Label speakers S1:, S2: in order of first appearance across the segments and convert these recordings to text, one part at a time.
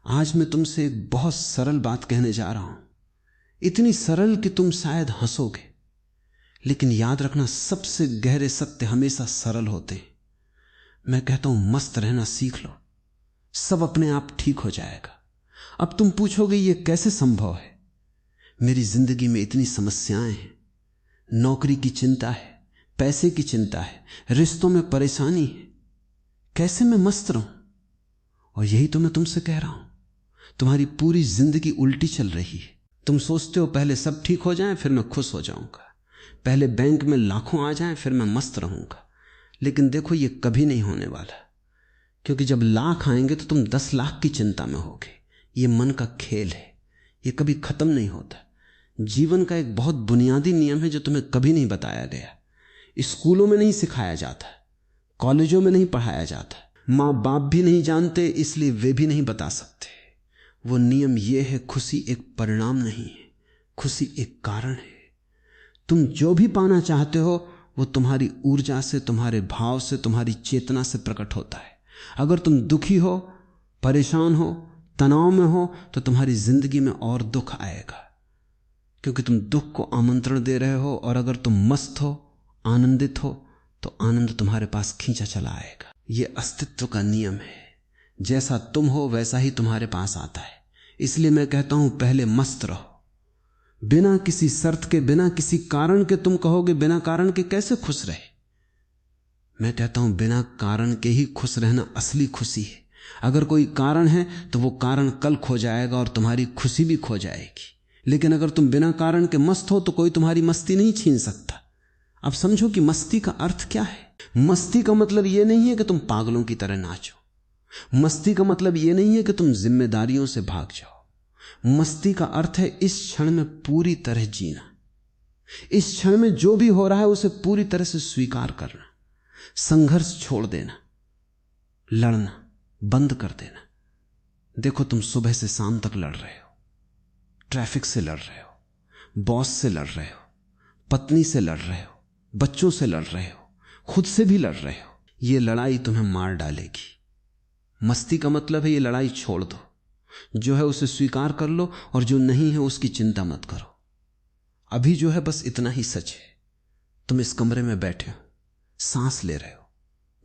S1: आज मैं तुमसे एक बहुत सरल बात कहने जा रहा हूं, इतनी सरल कि तुम शायद हंसोगे, लेकिन याद रखना सबसे गहरे सत्य हमेशा सरल होते हैं। मैं कहता हूं मस्त रहना सीख लो, सब अपने आप ठीक हो जाएगा। अब तुम पूछोगे ये कैसे संभव है? मेरी जिंदगी में इतनी समस्याएं हैं, नौकरी की चिंता है, पैसे की चिंता है, रिश्तों में परेशानी है, कैसे मैं मस्त रहूं? और यही तो मैं तुमसे कह रहा हूं, तुम्हारी पूरी जिंदगी उल्टी चल रही है। तुम सोचते हो पहले सब ठीक हो जाए फिर मैं खुश हो जाऊंगा, पहले बैंक में लाखों आ जाएं फिर मैं मस्त रहूंगा। लेकिन देखो ये कभी नहीं होने वाला, क्योंकि जब लाख आएंगे तो तुम 10 लाख की चिंता में होगे। ये मन का खेल है, ये कभी खत्म नहीं होता। जीवन का एक बहुत बुनियादी नियम है जो तुम्हें कभी नहीं बताया गया, स्कूलों में नहीं सिखाया जाता, कॉलेजों में नहीं पढ़ाया जाता, माँ बाप भी नहीं जानते, इसलिए वे भी नहीं बता सकते। वो नियम ये है, खुशी एक परिणाम नहीं है, खुशी एक कारण है। तुम जो भी पाना चाहते हो वो तुम्हारी ऊर्जा से, तुम्हारे भाव से, तुम्हारी चेतना से प्रकट होता है। अगर तुम दुखी हो, परेशान हो, तनाव में हो तो तुम्हारी जिंदगी में और दुख आएगा, क्योंकि तुम दुख को आमंत्रण दे रहे हो। और अगर तुम मस्त हो, आनंदित हो, तो आनंद तुम्हारे पास खींचा चला आएगा। यह अस्तित्व का नियम है, जैसा तुम हो वैसा ही तुम्हारे पास आता है। इसलिए मैं कहता हूं पहले मस्त रहो, बिना किसी शर्त के, बिना किसी कारण के। तुम कहोगे बिना कारण के कैसे खुश रहे? मैं कहता हूं बिना कारण के ही खुश रहना असली खुशी है। अगर कोई कारण है तो वो कारण कल खो जाएगा और तुम्हारी खुशी भी खो जाएगी। लेकिन अगर तुम बिना कारण के मस्त हो तो कोई तुम्हारी मस्ती नहीं छीन सकता। अब समझो कि मस्ती का अर्थ क्या है। मस्ती का मतलब यह नहीं है कि तुम पागलों की तरह नाचो, मस्ती का मतलब यह नहीं है कि तुम जिम्मेदारियों से भाग जाओ। मस्ती का अर्थ है इस क्षण में पूरी तरह जीना, इस क्षण में जो भी हो रहा है उसे पूरी तरह से स्वीकार करना, संघर्ष छोड़ देना, लड़ना बंद कर देना। देखो तुम सुबह से शाम तक लड़ रहे हो, ट्रैफिक से लड़ रहे हो, बॉस से लड़ रहे हो, पत्नी से लड़ रहे हो, बच्चों से लड़ रहे हो, खुद से भी लड़ रहे हो। ये लड़ाई तुम्हें मार डालेगी। मस्ती का मतलब है ये लड़ाई छोड़ दो, जो है उसे स्वीकार कर लो और जो नहीं है उसकी चिंता मत करो। अभी जो है बस इतना ही सच है। तुम इस कमरे में बैठे हो, सांस ले रहे हो,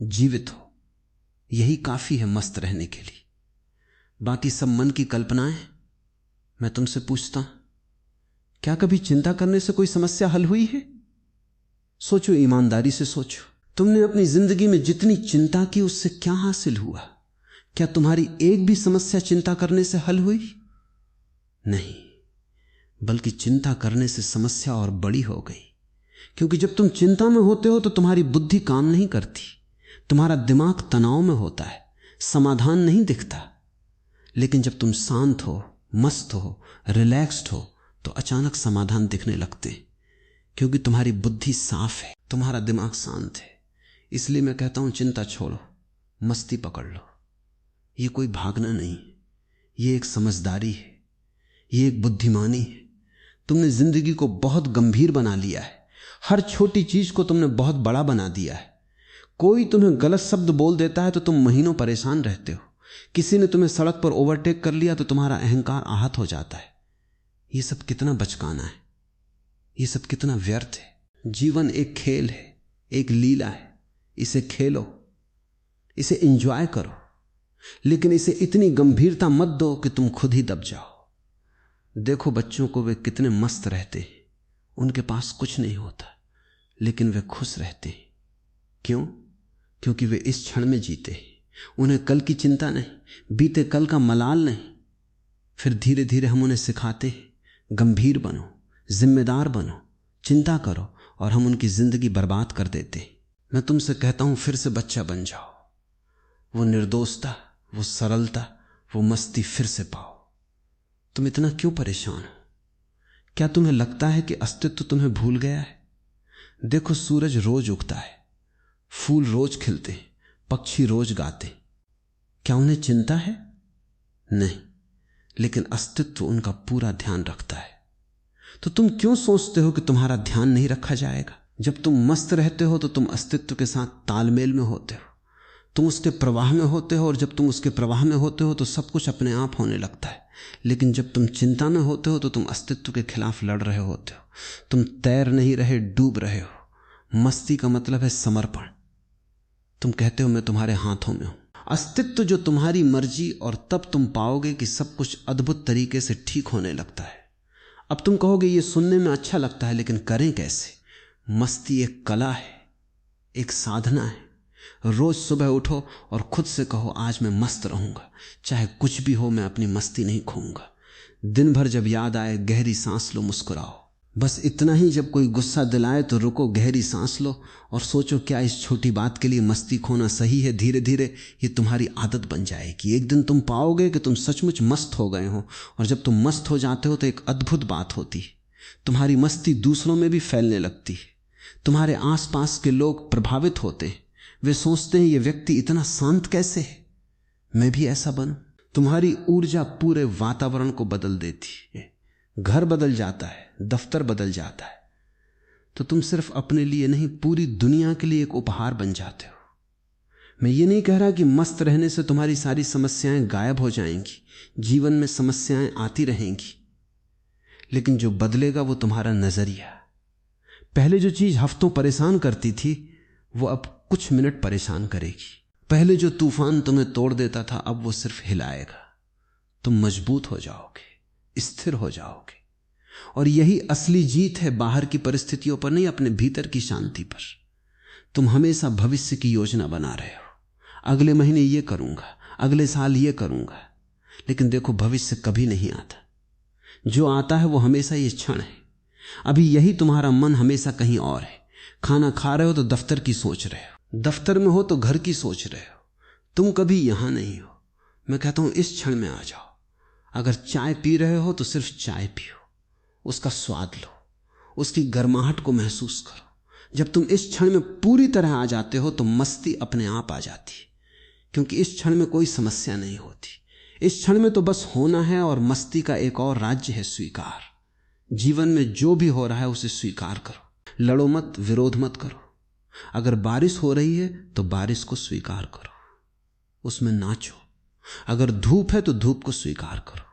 S1: जीवित हो, यही काफी है मस्त रहने के लिए। बाकी सब मन की कल्पनाएं। मैं तुमसे पूछता हूं, क्या कभी चिंता करने से कोई समस्या हल हुई है? सोचो, ईमानदारी से सोचो। तुमने अपनी जिंदगी में जितनी चिंता की उससे क्या हासिल हुआ? क्या तुम्हारी एक भी समस्या चिंता करने से हल हुई? नहीं, बल्कि चिंता करने से समस्या और बड़ी हो गई। क्योंकि जब तुम चिंता में होते हो तो तुम्हारी बुद्धि काम नहीं करती, तुम्हारा दिमाग तनाव में होता है, समाधान नहीं दिखता। लेकिन जब तुम शांत हो, मस्त हो, रिलैक्स्ड हो तो अचानक समाधान दिखने लगते हैं, क्योंकि तुम्हारी बुद्धि साफ है, तुम्हारा दिमाग शांत है। इसलिए मैं कहता हूं चिंता छोड़ो, मस्ती पकड़ लो। ये कोई भागना नहीं, ये एक समझदारी है, ये एक बुद्धिमानी है। तुमने जिंदगी को बहुत गंभीर बना लिया है, हर छोटी चीज को तुमने बहुत बड़ा बना दिया है। कोई तुम्हें गलत शब्द बोल देता है तो तुम महीनों परेशान रहते हो। किसी ने तुम्हें सड़क पर ओवरटेक कर लिया तो तुम्हारा अहंकार आहत हो जाता है। ये सब कितना बचकाना है, ये सब कितना व्यर्थ है। जीवन एक खेल है, एक लीला है। इसे खेलो, इसे एंजॉय करो, लेकिन इसे इतनी गंभीरता मत दो कि तुम खुद ही दब जाओ। देखो बच्चों को, वे कितने मस्त रहते हैं, उनके पास कुछ नहीं होता लेकिन वे खुश रहते हैं। क्यों? क्योंकि वे इस क्षण में जीते हैं। उन्हें कल की चिंता नहीं, बीते कल का मलाल नहीं। फिर धीरे धीरे हम उन्हें सिखाते हैं, गंभीर बनो, जिम्मेदार बनो, चिंता करो, और हम उनकी जिंदगी बर्बाद कर देते हैं। मैं तुमसे कहता हूं फिर से बच्चा बन जाओ, वो निर्दोषता, वो सरलता, वो मस्ती फिर से पाओ। तुम इतना क्यों परेशान हो? क्या तुम्हें लगता है कि अस्तित्व तुम्हें भूल गया है? देखो, सूरज रोज उगता है, फूल रोज खिलते हैं, पक्षी रोज गाते। क्या उन्हें चिंता है? नहीं, लेकिन अस्तित्व उनका पूरा ध्यान रखता है। तो तुम क्यों सोचते हो कि तुम्हारा ध्यान नहीं रखा जाएगा? जब तुम मस्त रहते हो तो तुम अस्तित्व के साथ तालमेल में होते हो, तुम उसके प्रवाह में होते हो, और जब तुम उसके प्रवाह में होते हो तो सब कुछ अपने आप होने लगता है। लेकिन जब तुम चिंता में होते हो तो तुम अस्तित्व के खिलाफ लड़ रहे होते हो। तुम तैर नहीं रहे, डूब रहे हो। मस्ती का मतलब है समर्पण। तुम कहते हो मैं तुम्हारे हाथों में हूं। अस्तित्व जो तुम्हारी मर्जी, और तब तुम पाओगे कि सब कुछ अद्भुत तरीके से ठीक होने लगता है। अब तुम कहोगे ये सुनने में अच्छा लगता है, लेकिन करें कैसे? मस्ती एक कला है, एक साधना है। रोज सुबह उठो और खुद से कहो आज मैं मस्त रहूंगा, चाहे कुछ भी हो मैं अपनी मस्ती नहीं खोऊंगा। दिन भर जब याद आए गहरी सांस लो, मुस्कुराओ। बस इतना ही। जब कोई गुस्सा दिलाए तो रुको, गहरी सांस लो और सोचो क्या इस छोटी बात के लिए मस्ती खोना सही है? धीरे धीरे ये तुम्हारी आदत बन जाएगी। एक दिन तुम पाओगे कि तुम सचमुच मस्त हो गए हो। और जब तुम मस्त हो जाते हो तो एक अद्भुत बात होती है, तुम्हारी मस्ती दूसरों में भी फैलने लगती है। तुम्हारे आसपास के लोग प्रभावित होते हैं। वे सोचते हैं ये व्यक्ति इतना शांत कैसे है, मैं भी ऐसा बनूं। तुम्हारी ऊर्जा पूरे वातावरण को बदल देती है। घर बदल जाता है, दफ्तर बदल जाता है। तो तुम सिर्फ अपने लिए नहीं, पूरी दुनिया के लिए एक उपहार बन जाते हो। मैं ये नहीं कह रहा कि मस्त रहने से तुम्हारी सारी समस्याएं गायब हो जाएंगी। जीवन में समस्याएं आती रहेंगी, लेकिन जो बदलेगा वो तुम्हारा नजरिया। पहले जो चीज हफ्तों परेशान करती थी वो अब कुछ मिनट परेशान करेगी। पहले जो तूफान तुम्हें तोड़ देता था अब वो सिर्फ हिलाएगा। तुम मजबूत हो जाओगे, स्थिर हो जाओगे। और यही असली जीत है, बाहर की परिस्थितियों पर नहीं, अपने भीतर की शांति पर। तुम हमेशा भविष्य की योजना बना रहे हो, अगले महीने ये करूंगा, अगले साल ये करूंगा। लेकिन देखो भविष्य कभी नहीं आता। जो आता है वो हमेशा ये क्षण है। अभी यही तुम्हारा मन हमेशा कहीं और है। खाना खा रहे हो तो दफ्तर की सोच रहे हो, दफ्तर में हो तो घर की सोच रहे हो। तुम कभी यहां नहीं हो। मैं कहता हूं इस क्षण में आ जाओ। अगर चाय पी रहे हो तो सिर्फ चाय पियो, उसका स्वाद लो, उसकी गर्माहट को महसूस करो। जब तुम इस क्षण में पूरी तरह आ जाते हो तो मस्ती अपने आप आ जाती है, क्योंकि इस क्षण में कोई समस्या नहीं होती। इस क्षण में तो बस होना है। और मस्ती का एक और राज्य है स्वीकार। जीवन में जो भी हो रहा है उसे स्वीकार करो। लड़ो मत, विरोध मत करो। अगर बारिश हो रही है तो बारिश को स्वीकार करो, उसमें नाचो। अगर धूप है तो धूप को स्वीकार करो,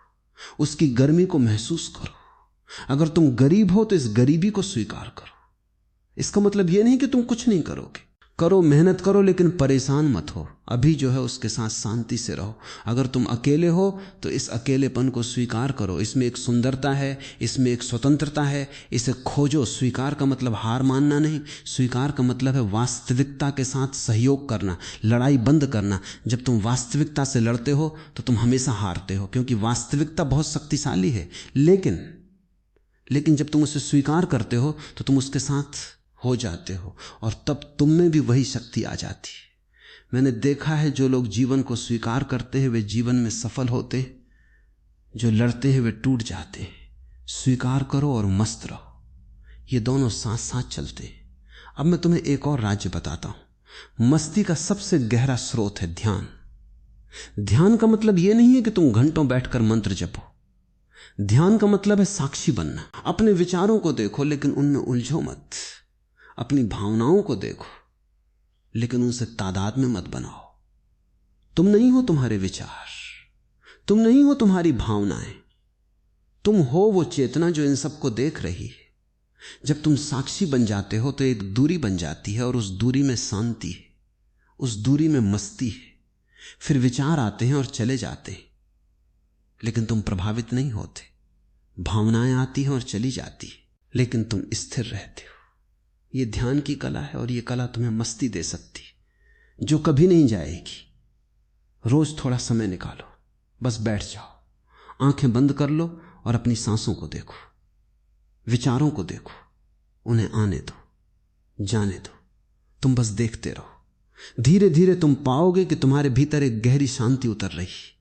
S1: उसकी गर्मी को महसूस करो। अगर तुम गरीब हो तो इस गरीबी को स्वीकार करो। इसका मतलब यह नहीं कि तुम कुछ नहीं करोगे। करो, मेहनत करो, लेकिन परेशान मत हो। अभी जो है उसके साथ शांति से रहो। अगर तुम अकेले हो तो इस अकेलेपन को स्वीकार करो। इसमें एक सुंदरता है, इसमें एक स्वतंत्रता है। इसे खोजो। स्वीकार का मतलब हार मानना नहीं, स्वीकार का मतलब है वास्तविकता के साथ सहयोग करना, लड़ाई बंद करना। जब तुम वास्तविकता से लड़ते हो तो तुम हमेशा हारते हो, क्योंकि वास्तविकता बहुत शक्तिशाली है। लेकिन जब तुम उसे स्वीकार करते हो तो तुम उसके साथ हो जाते हो, और तब तुम में भी वही शक्ति आ जाती है। मैंने देखा है जो लोग जीवन को स्वीकार करते हैं वे जीवन में सफल होते हैं, जो लड़ते हैं वे टूट जाते हैं। स्वीकार करो और मस्त रहो, ये दोनों साथ साथ चलते हैं। अब मैं तुम्हें एक और राज्य बताता हूं। मस्ती का सबसे गहरा स्रोत है ध्यान। ध्यान का मतलब यह नहीं है कि तुम घंटों बैठकर मंत्र जपो। ध्यान का मतलब है साक्षी बनना। अपने विचारों को देखो लेकिन उनमें उलझो मत। अपनी भावनाओं को देखो लेकिन उनसे तादाद में मत बनाओ। तुम नहीं हो तुम्हारे विचार, तुम नहीं हो तुम्हारी भावनाएं, तुम हो वो चेतना जो इन सबको देख रही है। जब तुम साक्षी बन जाते हो तो एक दूरी बन जाती है, और उस दूरी में शांति है, उस दूरी में मस्ती है। फिर विचार आते हैं और चले जाते हैं, लेकिन तुम प्रभावित नहीं होते। भावनाएं आती हैं और चली जाती है, लेकिन तुम स्थिर रहते हो। ये ध्यान की कला है, और ये कला तुम्हें मस्ती दे सकती है जो कभी नहीं जाएगी। रोज थोड़ा समय निकालो, बस बैठ जाओ, आंखें बंद कर लो और अपनी सांसों को देखो, विचारों को देखो, उन्हें आने दो, जाने दो। तुम बस देखते रहो। धीरे धीरे तुम पाओगे कि तुम्हारे भीतर एक गहरी शांति उतर रही है,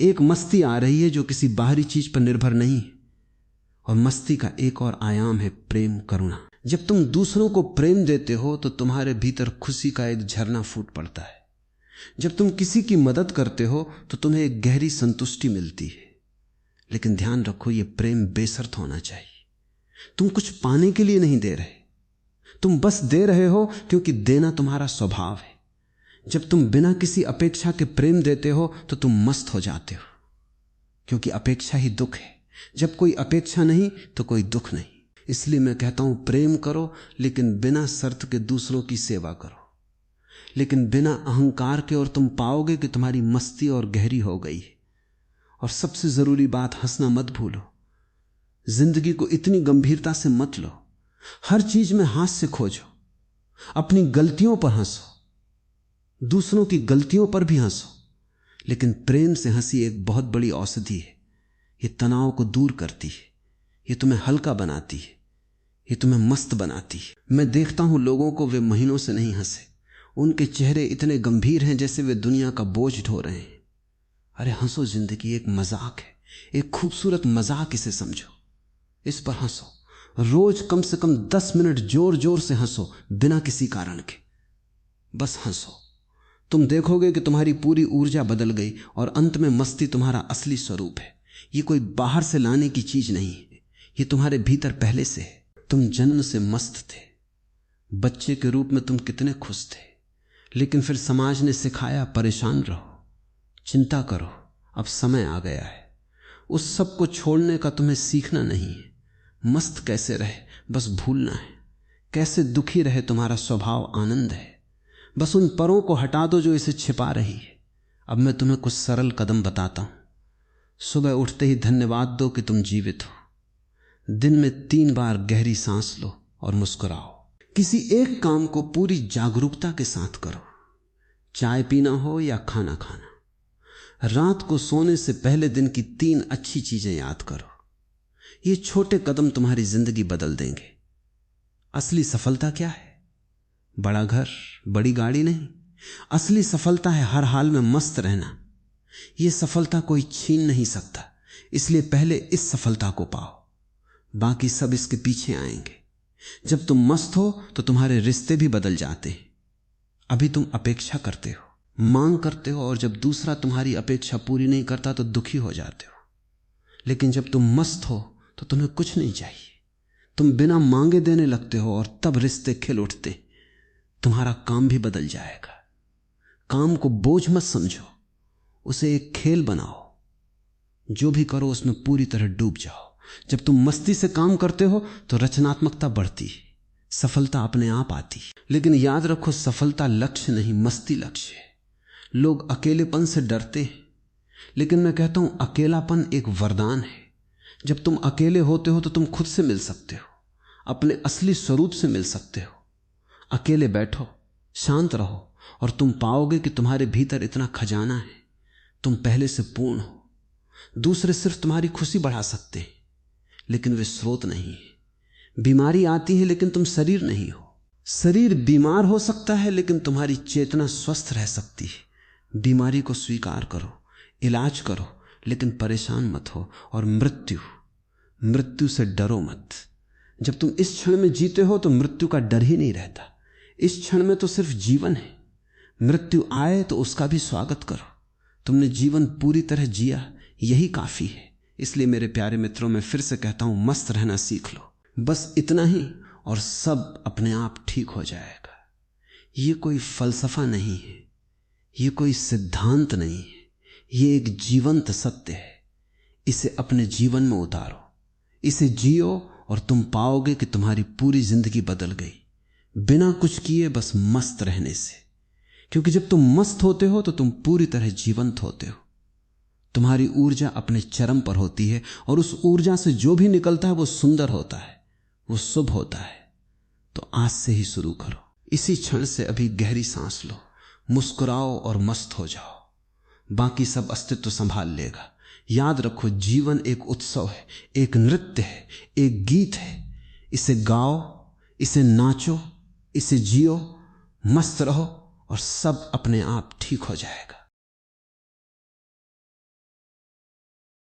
S1: एक मस्ती आ रही है जो किसी बाहरी चीज पर निर्भर नहीं है। और मस्ती का एक और आयाम है प्रेम, करुणा। जब तुम दूसरों को प्रेम देते हो तो तुम्हारे भीतर खुशी का एक झरना फूट पड़ता है। जब तुम किसी की मदद करते हो तो तुम्हें एक गहरी संतुष्टि मिलती है। लेकिन ध्यान रखो, यह प्रेम बेशर्त होना चाहिए। तुम कुछ पाने के लिए नहीं दे रहे, तुम बस दे रहे हो क्योंकि देना तुम्हारा स्वभाव है। जब तुम बिना किसी अपेक्षा के प्रेम देते हो तो तुम मस्त हो जाते हो, क्योंकि अपेक्षा ही दुख है। जब कोई अपेक्षा नहीं तो कोई दुख नहीं। इसलिए मैं कहता हूं प्रेम करो, लेकिन बिना शर्त के दूसरों की सेवा करो, लेकिन बिना अहंकार के, और तुम पाओगे कि तुम्हारी मस्ती और गहरी हो गई है। और सबसे जरूरी बात, हंसना मत भूलो। जिंदगी को इतनी गंभीरता से मत लो। हर चीज में हास्य खोजो, अपनी गलतियों पर हंसो, दूसरों की गलतियों पर भी हंसो, लेकिन प्रेम से हंसी एक बहुत बड़ी औषधि है। ये तनाव को दूर करती है, ये तुम्हें हल्का बनाती है, ये तुम्हें मस्त बनाती है। मैं देखता हूं लोगों को, वे महीनों से नहीं हंसे, उनके चेहरे इतने गंभीर हैं जैसे वे दुनिया का बोझ ढो रहे हैं। अरे हंसो, जिंदगी एक मजाक है, एक खूबसूरत मजाक, इसे समझो, इस पर हंसो। रोज कम से कम 10 मिनट जोर जोर से हंसो, बिना किसी कारण के, बस हंसो। तुम देखोगे कि तुम्हारी पूरी ऊर्जा बदल गई और अंत में मस्ती तुम्हारा असली स्वरूप है। ये कोई बाहर से लाने की चीज नहीं है, ये तुम्हारे भीतर पहले से है। तुम जन्म से मस्त थे, बच्चे के रूप में तुम कितने खुश थे, लेकिन फिर समाज ने सिखाया परेशान रहो, चिंता करो। अब समय आ गया है, उस सब को छोड़ने का तुम्हें सीखना नहीं है। मस्त कैसे रहे बस भूलना है, कैसे दुखी रहे तुम्हारा स्वभाव आनंद है। बस उन परों को हटा दो जो इसे छिपा रही है। अब मैं तुम्हें कुछ सरल कदम बताता हूं। सुबह उठते ही धन्यवाद दो कि तुम जीवित हो। दिन में 3 बार गहरी सांस लो और मुस्कुराओ। किसी एक काम को पूरी जागरूकता के साथ करो, चाय पीना हो या खाना खाना। रात को सोने से पहले दिन की 3 अच्छी चीजें याद करो। ये छोटे कदम तुम्हारी जिंदगी बदल देंगे। असली सफलता क्या है? बड़ा घर, बड़ी गाड़ी नहीं। असली सफलता है हर हाल में मस्त रहना। यह सफलता कोई छीन नहीं सकता, इसलिए पहले इस सफलता को पाओ, बाकी सब इसके पीछे आएंगे। जब तुम मस्त हो तो तुम्हारे रिश्ते भी बदल जाते हैं। अभी तुम अपेक्षा करते हो, मांग करते हो, और जब दूसरा तुम्हारी अपेक्षा पूरी नहीं करता तो दुखी हो जाते हो। लेकिन जब तुम मस्त हो तो तुम्हें कुछ नहीं चाहिए, तुम बिना मांगे देने लगते हो, और तब रिश्ते खिल उठते। तुम्हारा काम भी बदल जाएगा। काम को बोझ मत समझो, उसे एक खेल बनाओ। जो भी करो उसमें पूरी तरह डूब जाओ। जब तुम मस्ती से काम करते हो तो रचनात्मकता बढ़ती, सफलता अपने आप आती। लेकिन याद रखो, सफलता लक्ष्य नहीं, मस्ती लक्ष्य है। लोग अकेलेपन से डरते हैं, लेकिन मैं कहता हूं अकेलापन एक वरदान है। जब तुम अकेले होते हो तो तुम खुद से मिल सकते हो, अपने असली स्वरूप से मिल सकते हो। अकेले बैठो, शांत रहो, और तुम पाओगे कि तुम्हारे भीतर इतना खजाना है। तुम पहले से पूर्ण हो। दूसरे सिर्फ तुम्हारी खुशी बढ़ा सकते हैं, लेकिन वे स्रोत नहीं है। बीमारी आती है लेकिन तुम शरीर नहीं हो। शरीर बीमार हो सकता है लेकिन तुम्हारी चेतना स्वस्थ रह सकती है। बीमारी को स्वीकार करो, इलाज करो, लेकिन परेशान मत हो। और मृत्यु से डरो मत। जब तुम इस क्षण में जीते हो तो मृत्यु का डर ही नहीं रहता। इस क्षण में तो सिर्फ जीवन है। मृत्यु आए तो उसका भी स्वागत करो। तुमने जीवन पूरी तरह जिया, यही काफी है। इसलिए मेरे प्यारे मित्रों, मैं फिर से कहता हूं, मस्त रहना सीख लो। बस इतना ही, और सब अपने आप ठीक हो जाएगा। ये कोई फलसफा नहीं है, ये कोई सिद्धांत नहीं है, ये एक जीवंत सत्य है। इसे अपने जीवन में उतारो, इसे जियो, और तुम पाओगे कि तुम्हारी पूरी जिंदगी बदल गई, बिना कुछ किए, बस मस्त रहने से। क्योंकि जब तुम मस्त होते हो तो तुम पूरी तरह जीवंत होते हो। तुम्हारी ऊर्जा अपने चरम पर होती है, और उस ऊर्जा से जो भी निकलता है वो सुंदर होता है, वो शुभ होता है। तो आज से ही शुरू करो। इसी क्षण से अभी गहरी सांस लो, मुस्कुराओ और मस्त हो जाओ। बाकी सब अस्तित्व संभाल लेगा। याद रखो, जीवन एक उत्सव है, एक नृत्य है, एक गीत है। इसे गाओ, इसे नाचो, इसे जियो, मस्त रहो, और सब अपने आप ठीक हो जाएगा।